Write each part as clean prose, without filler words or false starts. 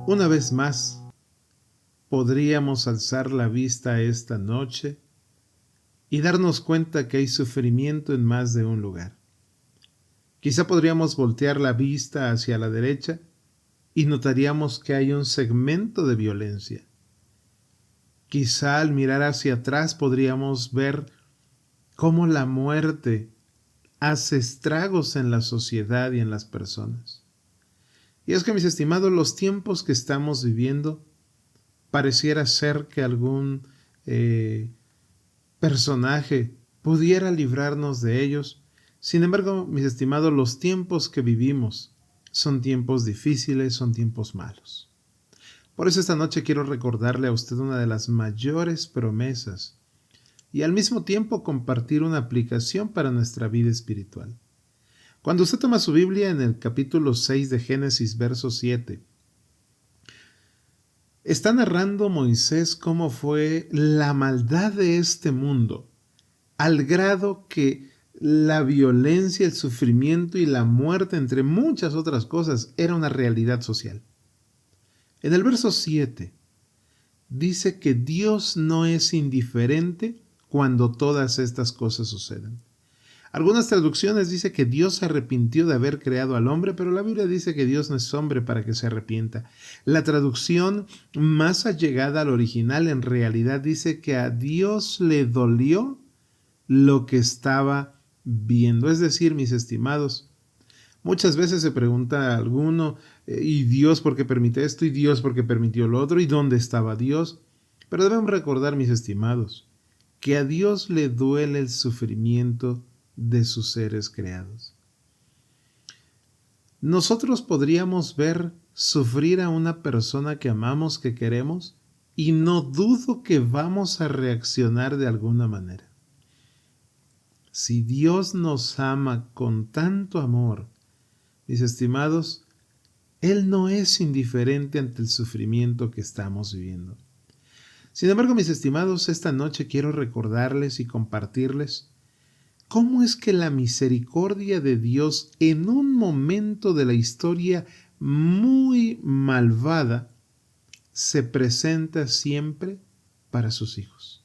Una vez más, podríamos alzar la vista esta noche y darnos cuenta que hay sufrimiento en más de un lugar. Quizá podríamos voltear la vista hacia la derecha y notaríamos que hay un segmento de violencia. Quizá al mirar hacia atrás podríamos ver cómo la muerte hace estragos en la sociedad y en las personas. Y es que, mis estimados, los tiempos que estamos viviendo pareciera ser que algún personaje pudiera librarnos de ellos. Sin embargo, mis estimados, los tiempos que vivimos son tiempos difíciles, son tiempos malos. Por eso esta noche quiero recordarle a usted una de las mayores promesas y al mismo tiempo compartir una aplicación para nuestra vida espiritual. Cuando usted toma su Biblia en el capítulo 6 de Génesis, verso 7, está narrando Moisés cómo fue la maldad de este mundo, al grado que la violencia, el sufrimiento y la muerte, entre muchas otras cosas, era una realidad social. En el verso 7 dice que Dios no es indiferente cuando todas estas cosas suceden. Algunas traducciones dicen que Dios se arrepintió de haber creado al hombre, pero la Biblia dice que Dios no es hombre para que se arrepienta. La traducción más allegada al original en realidad dice que a Dios le dolió lo que estaba viendo. Es decir, mis estimados, muchas veces se pregunta a alguno, ¿y Dios por qué permite esto? ¿Y Dios por qué permitió lo otro? ¿Y dónde estaba Dios? Pero debemos recordar, mis estimados, que a Dios le duele el sufrimiento de sus seres creados. Nosotros podríamos ver sufrir a una persona que amamos, que queremos, y no dudo que vamos a reaccionar de alguna manera. Si Dios nos ama con tanto amor, mis estimados, Él no es indiferente ante el sufrimiento que estamos viviendo. Sin embargo, mis estimados, esta noche quiero recordarles y compartirles cómo es que la misericordia de Dios en un momento de la historia muy malvada se presenta siempre para sus hijos.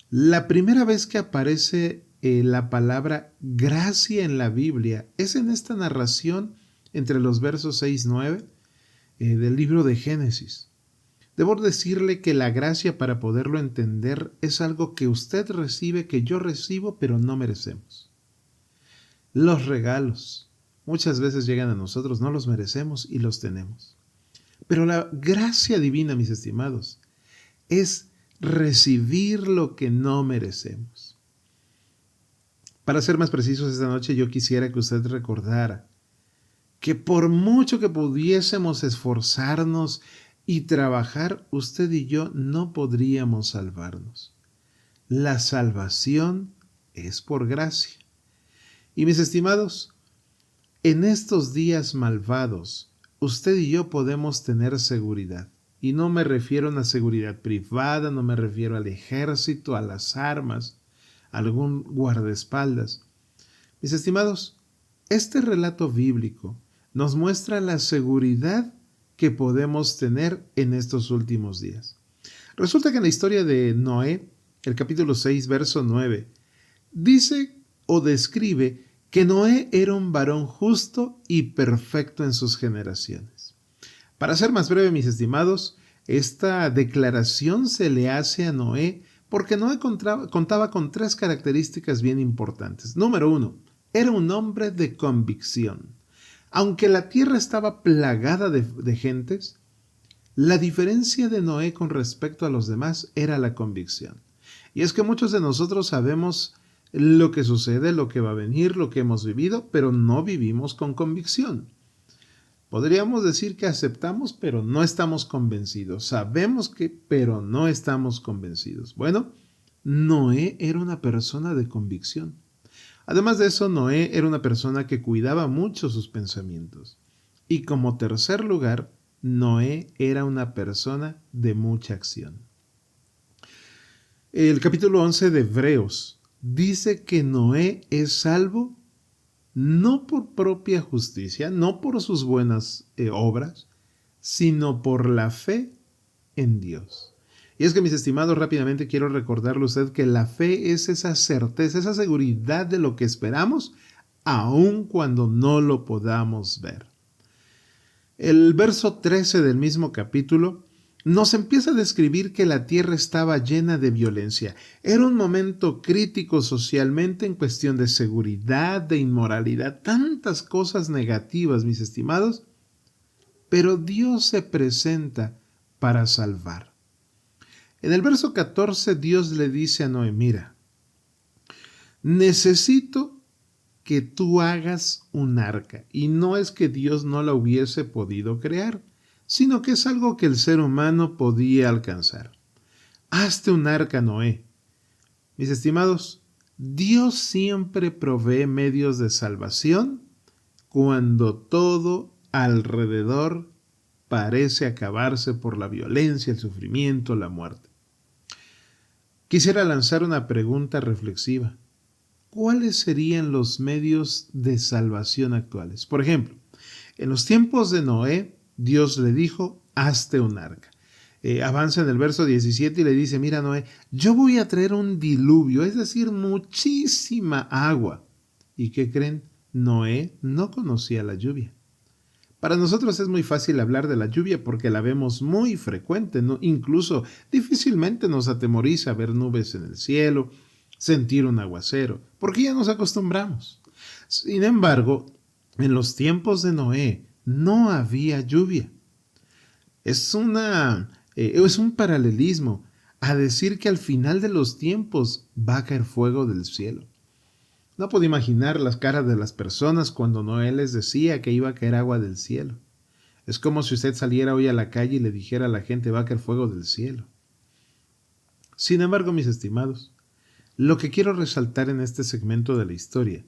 La primera vez que aparece la palabra gracia en la Biblia es en esta narración entre los versos 6 y 9 del libro de Génesis. Debo decirle que la gracia, para poderlo entender, es algo que usted recibe, que yo recibo, pero no merecemos. Los regalos muchas veces llegan a nosotros, no los merecemos y los tenemos. Pero la gracia divina, mis estimados, es recibir lo que no merecemos. Para ser más precisos, esta noche yo quisiera que usted recordara que por mucho que pudiésemos esforzarnos y trabajar, usted y yo no podríamos salvarnos. La salvación es por gracia. Y mis estimados, en estos días malvados, usted y yo podemos tener seguridad. Y no me refiero a una seguridad privada, no me refiero al ejército, a las armas, a algún guardaespaldas. Mis estimados, este relato bíblico nos muestra la seguridad que podemos tener en estos últimos días. Resulta que en la historia de Noé, el capítulo 6, verso 9, dice o describe que Noé era un varón justo y perfecto en sus generaciones. Para ser más breve, mis estimados, esta declaración se le hace a Noé porque Noé contaba con tres características bien importantes. Número 1, era un hombre de convicción. Aunque la tierra estaba plagada de gentes, la diferencia de Noé con respecto a los demás era la convicción. Y es que muchos de nosotros sabemos lo que sucede, lo que va a venir, lo que hemos vivido, pero no vivimos con convicción. Podríamos decir que aceptamos, pero no estamos convencidos. Sabemos que, pero no estamos convencidos. Bueno, Noé era una persona de convicción. Además de eso, Noé era una persona que cuidaba mucho sus pensamientos. Y como tercer lugar, Noé era una persona de mucha acción. El capítulo 11 de Hebreos dice que Noé es salvo no por propia justicia, no por sus buenas obras, sino por la fe en Dios. Y es que, mis estimados, rápidamente quiero recordarle a usted que la fe es esa certeza, esa seguridad de lo que esperamos, aun cuando no lo podamos ver. El verso 13 del mismo capítulo nos empieza a describir que la tierra estaba llena de violencia. Era un momento crítico socialmente en cuestión de seguridad, de inmoralidad, tantas cosas negativas, mis estimados, pero Dios se presenta para salvar. En el verso 14 Dios le dice a Noé, mira, necesito que tú hagas un arca. Y no es que Dios no la hubiese podido crear, sino que es algo que el ser humano podía alcanzar. Hazte un arca, Noé. Mis estimados, Dios siempre provee medios de salvación cuando todo alrededor parece acabarse por la violencia, el sufrimiento, la muerte. Quisiera lanzar una pregunta reflexiva. ¿Cuáles serían los medios de salvación actuales? Por ejemplo, en los tiempos de Noé, Dios le dijo, hazte un arca. Avanza en el verso 17 y le dice, mira Noé, yo voy a traer un diluvio, es decir, muchísima agua. ¿Y qué creen? Noé no conocía la lluvia. Para nosotros es muy fácil hablar de la lluvia porque la vemos muy frecuente, ¿no? Incluso difícilmente nos atemoriza ver nubes en el cielo, sentir un aguacero, porque ya nos acostumbramos. Sin embargo, en los tiempos de Noé no había lluvia. Es un paralelismo a decir que al final de los tiempos va a caer fuego del cielo. No puedo imaginar las caras de las personas cuando Noé les decía que iba a caer agua del cielo. Es como si usted saliera hoy a la calle y le dijera a la gente va a caer fuego del cielo. Sin embargo, mis estimados, lo que quiero resaltar en este segmento de la historia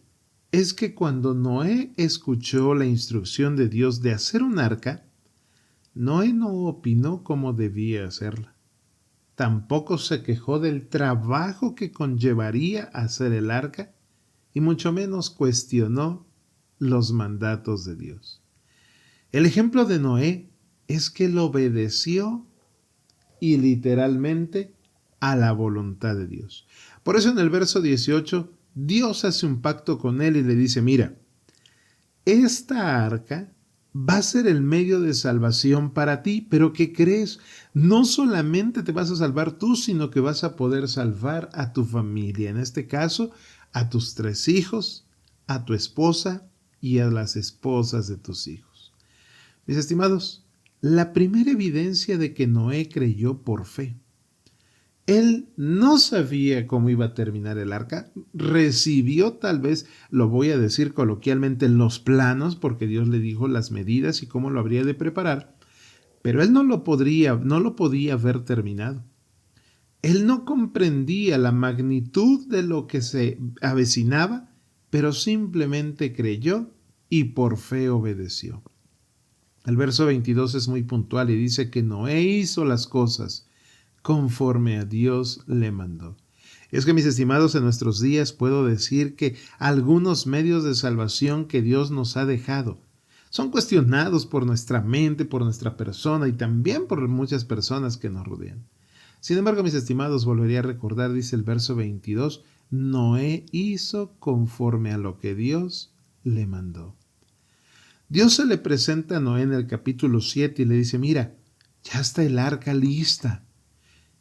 es que cuando Noé escuchó la instrucción de Dios de hacer un arca, Noé no opinó cómo debía hacerla. Tampoco se quejó del trabajo que conllevaría hacer el arca y mucho menos cuestionó los mandatos de Dios. El ejemplo de Noé es que él obedeció y literalmente a la voluntad de Dios. Por eso en el verso 18, Dios hace un pacto con él y le dice, mira, esta arca va a ser el medio de salvación para ti, pero ¿qué crees? No solamente te vas a salvar tú, sino que vas a poder salvar a tu familia, en este caso, a tus 3 hijos, a tu esposa y a las esposas de tus hijos. Mis estimados, la primera evidencia de que Noé creyó por fe. Él no sabía cómo iba a terminar el arca, recibió tal vez, lo voy a decir coloquialmente, los planos, porque Dios le dijo las medidas y cómo lo habría de preparar, pero él no lo podía ver terminado. Él no comprendía la magnitud de lo que se avecinaba, pero simplemente creyó y por fe obedeció. El verso 22 es muy puntual y dice que Noé hizo las cosas conforme a Dios le mandó. Es que, mis estimados, en nuestros días puedo decir que algunos medios de salvación que Dios nos ha dejado son cuestionados por nuestra mente, por nuestra persona y también por muchas personas que nos rodean. Sin embargo, mis estimados, volvería a recordar, dice el verso 22, Noé hizo conforme a lo que Dios le mandó. Dios se le presenta a Noé en el capítulo 7 y le dice, mira, ya está el arca lista.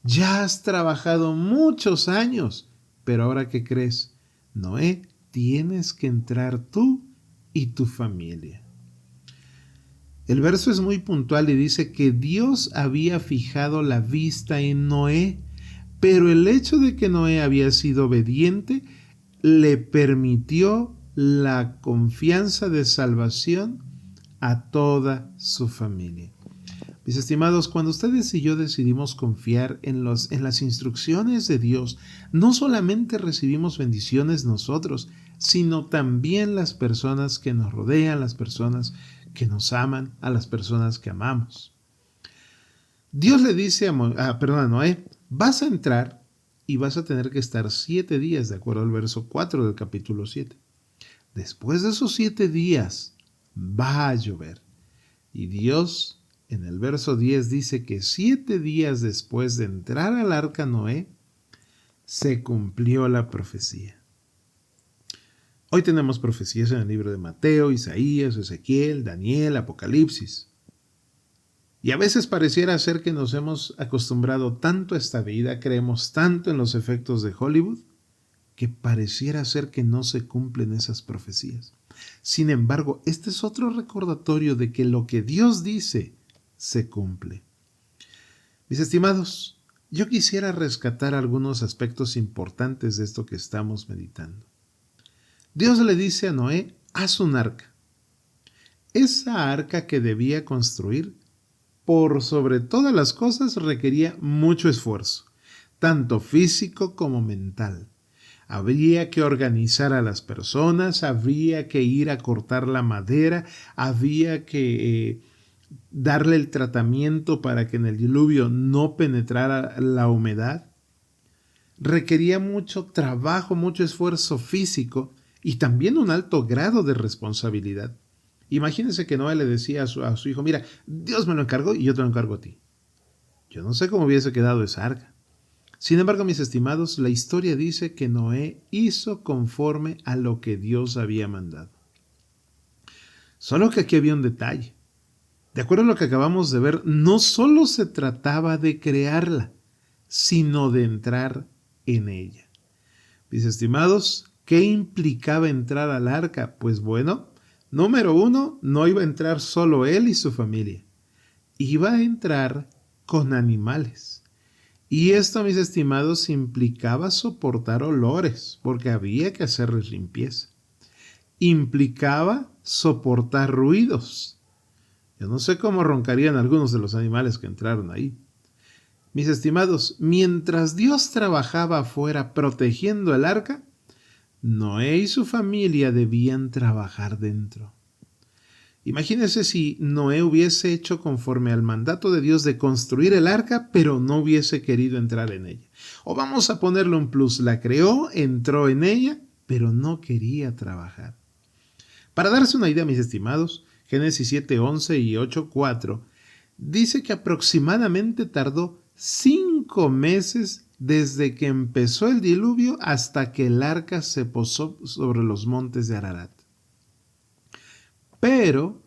Ya has trabajado muchos años, pero ahora ¿qué crees? Noé, tienes que entrar tú y tu familia. El verso es muy puntual y dice que Dios había fijado la vista en Noé, pero el hecho de que Noé había sido obediente le permitió la confianza de salvación a toda su familia. Mis estimados, cuando ustedes y yo decidimos confiar en las instrucciones de Dios, no solamente recibimos bendiciones nosotros, sino también las personas que nos rodean, las personas que nos aman, a las personas que amamos. Dios le dice a Noé, vas a entrar y vas a tener que estar 7 días, de acuerdo al verso 4 del capítulo 7. Después de esos 7 días va a llover. Y Dios En el verso 10 dice que 7 días después de entrar al arca Noé, se cumplió la profecía. Hoy tenemos profecías en el libro de Mateo, Isaías, Ezequiel, Daniel, Apocalipsis. Y a veces pareciera ser que nos hemos acostumbrado tanto a esta vida, creemos tanto en los efectos de Hollywood, que pareciera ser que no se cumplen esas profecías. Sin embargo, este es otro recordatorio de que lo que Dios dice se cumple. Mis estimados, yo quisiera rescatar algunos aspectos importantes de esto que estamos meditando. Dios le dice a Noé, haz un arca. Esa arca que debía construir, por sobre todas las cosas, requería mucho esfuerzo, tanto físico como mental. Habría que organizar a las personas, habría que ir a cortar la madera, había que darle el tratamiento para que en el diluvio no penetrara la humedad. Requería mucho trabajo, mucho esfuerzo físico y también un alto grado de responsabilidad. Imagínense que Noé le decía a su hijo, mira, Dios me lo encargó y yo te lo encargo a ti. Yo no sé cómo hubiese quedado esa arca. Sin embargo, mis estimados, la historia dice que Noé hizo conforme a lo que Dios había mandado. Solo que aquí había un detalle. De acuerdo a lo que acabamos de ver, no solo se trataba de crearla, sino de entrar en ella. Mis estimados, ¿qué implicaba entrar al arca? Pues bueno, número 1, no iba a entrar solo él y su familia. Iba a entrar con animales. Y esto, mis estimados, implicaba soportar olores, porque había que hacerles limpieza. Implicaba soportar ruidos. Yo no sé cómo roncarían algunos de los animales que entraron ahí. Mis estimados, mientras Dios trabajaba afuera protegiendo el arca, Noé y su familia debían trabajar dentro. Imagínense si Noé hubiese hecho conforme al mandato de Dios de construir el arca, pero no hubiese querido entrar en ella. O vamos a ponerle un plus, la creó, entró en ella, pero no quería trabajar. Para darse una idea, mis estimados, Génesis 7:11 y 8:4 dice que aproximadamente tardó 5 meses desde que empezó el diluvio hasta que el arca se posó sobre los montes de Ararat. Pero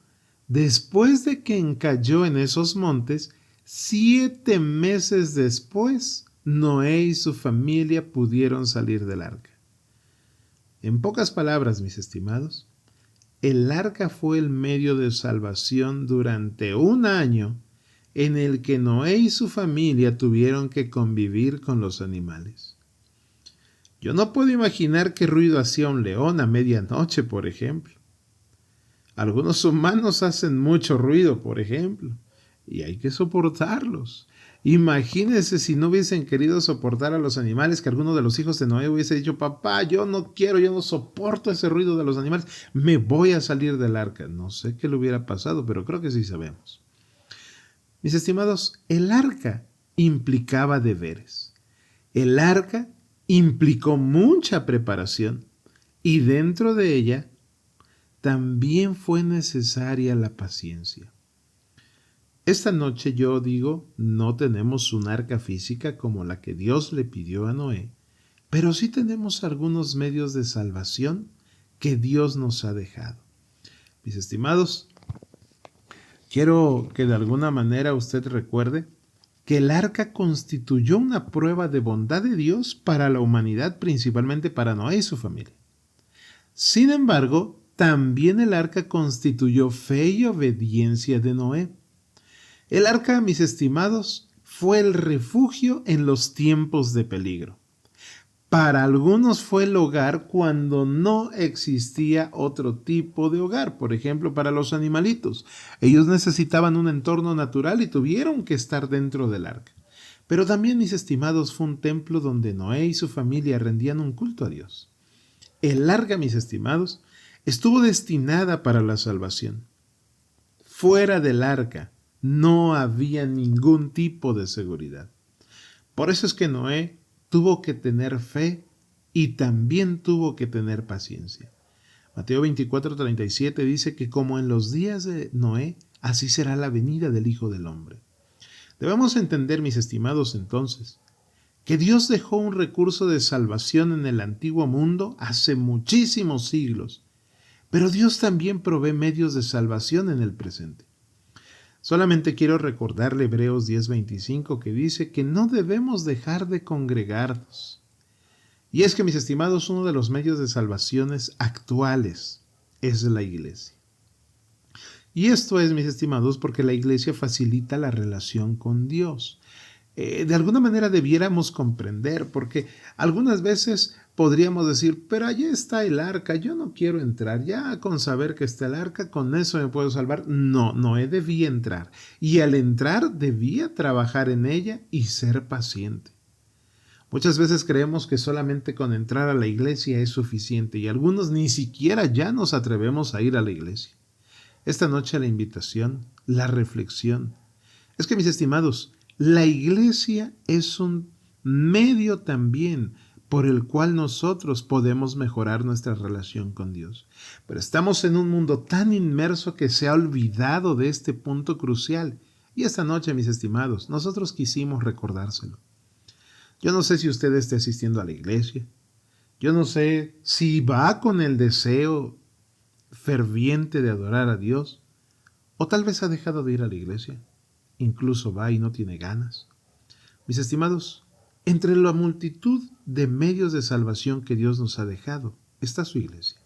después de que encalló en esos montes, 7 meses después, Noé y su familia pudieron salir del arca. En pocas palabras, mis estimados, el arca fue el medio de salvación durante 1 año en el que Noé y su familia tuvieron que convivir con los animales. Yo no puedo imaginar qué ruido hacía un león a medianoche, por ejemplo. Algunos humanos hacen mucho ruido, por ejemplo, y hay que soportarlos. Imagínense si no hubiesen querido soportar a los animales, que alguno de los hijos de Noé hubiese dicho, papá, yo no quiero, yo no soporto ese ruido de los animales, me voy a salir del arca. No sé qué le hubiera pasado, pero creo que sí sabemos. Mis estimados, el arca implicaba deberes. El arca implicó mucha preparación y dentro de ella también fue necesaria la paciencia. Esta noche yo digo, no tenemos un arca física como la que Dios le pidió a Noé, pero sí tenemos algunos medios de salvación que Dios nos ha dejado. Mis estimados, quiero que de alguna manera usted recuerde que el arca constituyó una prueba de bondad de Dios para la humanidad, principalmente para Noé y su familia. Sin embargo, también el arca constituyó fe y obediencia de Noé. El arca, mis estimados, fue el refugio en los tiempos de peligro. Para algunos fue el hogar cuando no existía otro tipo de hogar. Por ejemplo, para los animalitos. Ellos necesitaban un entorno natural y tuvieron que estar dentro del arca. Pero también, mis estimados, fue un templo donde Noé y su familia rendían un culto a Dios. El arca, mis estimados, estuvo destinada para la salvación. Fuera del arca no había ningún tipo de seguridad. Por eso es que Noé tuvo que tener fe y también tuvo que tener paciencia. Mateo 24:37 dice que como en los días de Noé, así será la venida del Hijo del Hombre. Debemos entender, mis estimados, entonces, que Dios dejó un recurso de salvación en el antiguo mundo hace muchísimos siglos, pero Dios también provee medios de salvación en el presente. Solamente quiero recordarle Hebreos 10:25 que dice que no debemos dejar de congregarnos. Y es que, mis estimados, uno de los medios de salvaciones actuales es la iglesia. Y esto es, mis estimados, porque la iglesia facilita la relación con Dios. De alguna manera debiéramos comprender, porque algunas veces podríamos decir, pero allí está el arca, yo no quiero entrar, ya con saber que está el arca, con eso me puedo salvar. No, Noé debía entrar, y al entrar debía trabajar en ella y ser paciente. Muchas veces creemos que solamente con entrar a la iglesia es suficiente, y algunos ni siquiera ya nos atrevemos a ir a la iglesia. Esta noche la invitación, la reflexión, es que, mis estimados, la iglesia es un medio también por el cual nosotros podemos mejorar nuestra relación con Dios. Pero estamos en un mundo tan inmerso que se ha olvidado de este punto crucial. Y esta noche, mis estimados, nosotros quisimos recordárselo. Yo no sé si usted esté asistiendo a la iglesia. Yo no sé si va con el deseo ferviente de adorar a Dios. O tal vez ha dejado de ir a la iglesia. Incluso va y no tiene ganas. Mis estimados, entre la multitud de medios de salvación que Dios nos ha dejado, está su iglesia.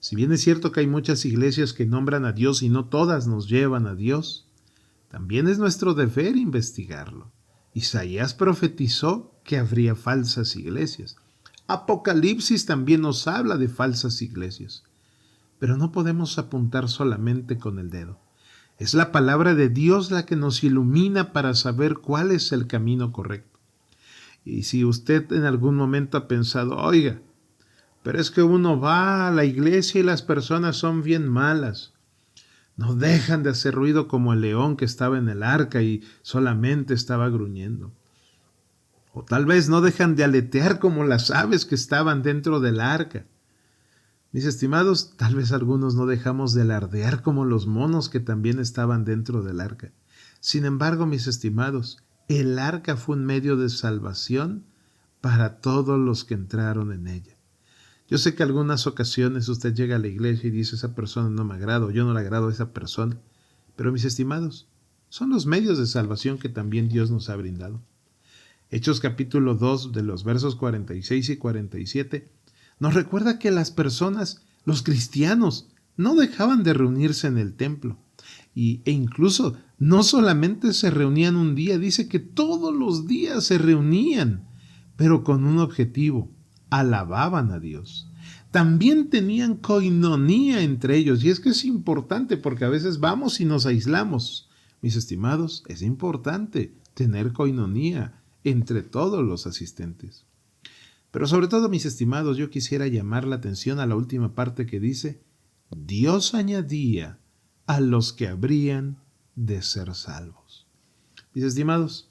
Si bien es cierto que hay muchas iglesias que nombran a Dios y no todas nos llevan a Dios, también es nuestro deber investigarlo. Isaías profetizó que habría falsas iglesias. Apocalipsis también nos habla de falsas iglesias. Pero no podemos apuntar solamente con el dedo. Es la palabra de Dios la que nos ilumina para saber cuál es el camino correcto. Y si usted en algún momento ha pensado, oiga, pero es que uno va a la iglesia y las personas son bien malas. No dejan de hacer ruido como el león que estaba en el arca y solamente estaba gruñendo. O tal vez no dejan de aletear como las aves que estaban dentro del arca. Mis estimados, tal vez algunos no dejamos de alardear como los monos que también estaban dentro del arca. Sin embargo, mis estimados, el arca fue un medio de salvación para todos los que entraron en ella. Yo sé que algunas ocasiones usted llega a la iglesia y dice, esa persona no me agrada, o yo no le agrado a esa persona. Pero, mis estimados, son los medios de salvación que también Dios nos ha brindado. Hechos capítulo 2, de los versos 46 y 47, nos recuerda que las personas, los cristianos, no dejaban de reunirse en el templo. E incluso no solamente se reunían un día, dice que todos los días se reunían, pero con un objetivo: alababan a Dios. También tenían coinonía entre ellos, y es que es importante porque a veces vamos y nos aislamos. Mis estimados, es importante tener coinonía entre todos los asistentes. Pero sobre todo, mis estimados, yo quisiera llamar la atención a la última parte que dice, Dios añadía a los que habrían de ser salvos. Mis estimados,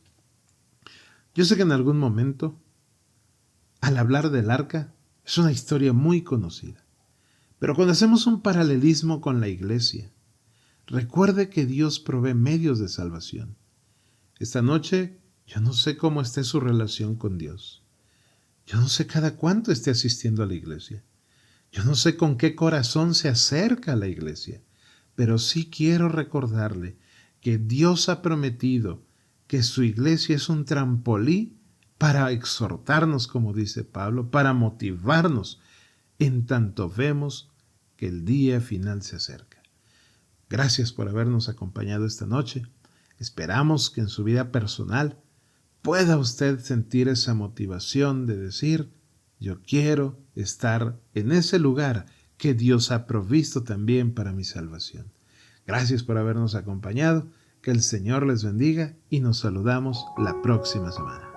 yo sé que en algún momento, al hablar del arca, es una historia muy conocida. Pero cuando hacemos un paralelismo con la iglesia, recuerde que Dios provee medios de salvación. Esta noche, yo no sé cómo esté su relación con Dios. Yo no sé cada cuánto esté asistiendo a la iglesia. Yo no sé con qué corazón se acerca a la iglesia. Pero sí quiero recordarle que Dios ha prometido que su iglesia es un trampolín para exhortarnos, como dice Pablo, para motivarnos, en tanto vemos que el día final se acerca. Gracias por habernos acompañado esta noche. Esperamos que en su vida personal pueda usted sentir esa motivación de decir, yo quiero estar en ese lugar que Dios ha provisto también para mi salvación. Gracias por habernos acompañado, que el Señor les bendiga y nos saludamos la próxima semana.